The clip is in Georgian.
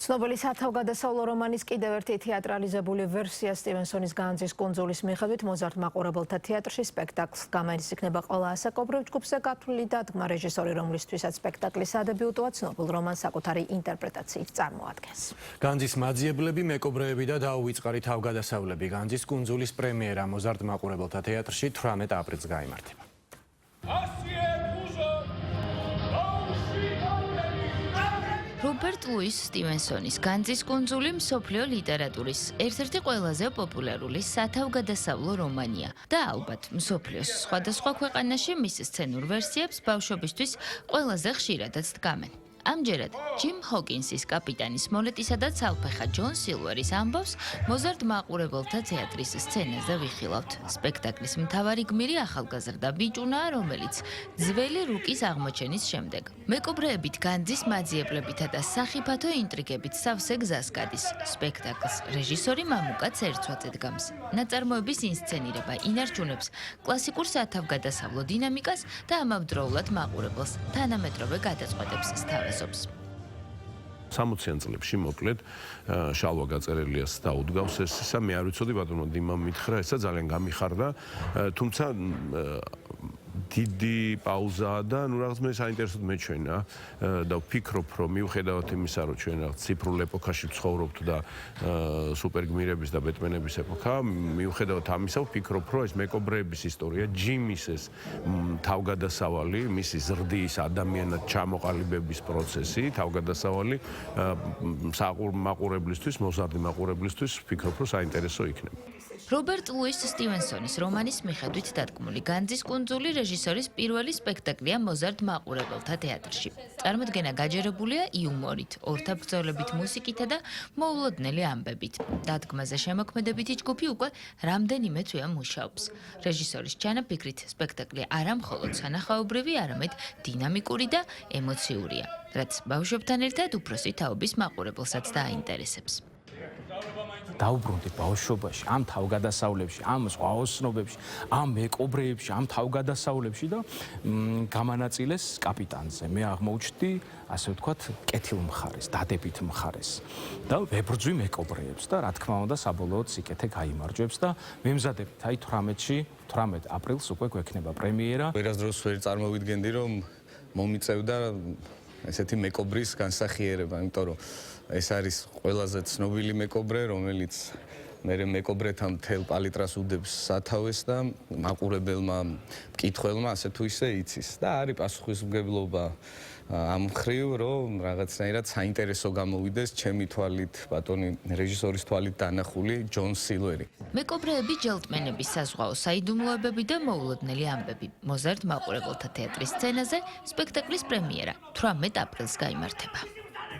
ცნობილი სათავგადასავლო რომანის კიდევ ერთი თეატრალიზებული ვერსია სტივენსონის განძის კუნძულის მიხედვით მოზარდ მაყურებელთა თეატრში სპექტაკლს გამარის იქნება ყველა ასაკობრივ ჯგუფზე გათვლილი დადგმა რეჟისორი, რომლისთვისაც სპექტაკლის სადებიუტოა ცნობილ რომანს საკუთარი ინტერპრეტაციით წარმოადგენს. განძის მაძიებლები, მეკობრეები და დაუვიწყარი თავგადასავლები განძის კუნძულის პრემიერა მოზარდ მაყურებელთა თეატრში 18 აპრილს გაიმართება. რობერტ ლუის სტივენსონის განძის კუნძული მსოფლიო ლიტერატურის ერთ-ერთი ყველაზე პოპულარული სათავგადასავლო რომანია და ალბათ მსოფლიოს სხვადასხვა ქვეყანაში მის სცენურ ვერსიებს ბავშვებისთვის ყველაზე ხშირადაც დგამენ. ამჯერად ჯიმ ჰოკინსის კაპიტანის მონეტისა და ცალფეხა ჯონ სილვერის ამბავს მოზარდ მაყურებელთა თეატრის სცენაზე ვიხილავთ. სპექტაკლის მთავარი გმირი ახალგაზრდა ბიჭუნაა, რომელიც ძველი რუკის აღმოჩენის შემდეგ მეკობრეებით, განძის მაძიებლებითა და სახიფათო ინტრიგებით სავსე გზას გადის. სპექტაკლს რეჟისორი მამუკა ცერცვაძე დგამს. ნაწარმოების ინსცენირება ინარჩუნებს კლასიკურ სათავგადასავლო დინამიკას და ამავდროულად მაყურებელს თანამედროვე გადაწყვეტებს სთავაზობს. 60-იან წლებში მოკლედ შალვა გაწერელიას დაუდგავს ეს ისა მე არ ვიცოდი ბატონო დიმამ მითხრა ესა ძალიან გამიხარდა თუმცა დიდი პაუზაა და ნუ რაღაც მე საინტერესოდ მეჩვენა და ვფიქრობ რომ მიუხედავად იმისა რომ ჩვენ რაღაც ციფრულ ეპოქაში ვცხოვრობთ და სუპერგმირების და ბეტმენების ეპოქა მიუხედავად ამისა ვფიქრობ რომ ეს მეკობრეების ისტორია ჯიმის ეს თავგადასავალი მისი ზრდის ადამიანად ჩამოყალიბების პროცესი თავგადასავალი მაყურებლისთვის მოზარდი მაყურებლისთვის ვფიქრობ რომ საინტერესო იქნება. რობერტ ლუის სტივენსონის რომანის მიხედვით დადგმული განძის კუნძული რეჟისორის პირველი სპექტაკლია მოზარდ მაყურებელთა თეატრში. წარმოდგენა გაჯერებულია იუმორით, ორთაბრძოლებით, მუსიკითა და მოულოდნელი ამბებით. დადგმაზე შემოქმედებითი ჯგუფი უკვე რამდენიმე თვეა მუშაობს. რეჟისორის ჩანაფიქრით სპექტაკლი არა მხოლოდ სანახაობრივი, არამედ დინამიკური და ემოციურია, რაც ბავშვებთან ერთად უფროსი თაობის მაყურებელსაც დააინტერესებს. დაუბრუნდით ბავშვობაში, ამ თავგადასავლებში, ამ ზღვაოსნობებში, ამ მეკობრეებში, ამ თავგადასავლებში და გამანაწილეს კაპიტანზე. მე აღმოუჩნდი, ასე ვთქვათ, კეთილ მხარეს, დადებით მხარეს და ვებრძვი მეკობრეებს და რა თქმა უნდა, საბოლოოდ სიკეთე გაიმარჯვებს და ვემზადებთ აი 18 აპრილს უკვე გვექნება პრემიერა. ვერასდროს ვერ წარმოვიდგენდი, რომ მომიწევდა ესეთი მეკობრის განსახიერება, იმიტომ რომ ეს არის ყველაზე ცნობილი მეკობრე, რომელიც მერე მეკობრეთა მთელ პალიტრას უდებს სათავეს და მაყურებელმა მკითხველმა ასე თუ ისე იცის და არის პასუხისმგებლობა ამ მხრივ, რომ რაღაცნაირად საინტერესო გამოვიდეს ჩემი თვალით, ბატონი რეჟისორის თვალით დანახული ჯონ სილვერი. მეკობრეები, ჯელტმენების საზღვაო საიდუმლოებები და მოულოდნელი ამბები. მოზარდ მაყურებელთა თეატრის სცენაზე სპექტაკლის პრემიერა 18 აპრილს გაიმართება.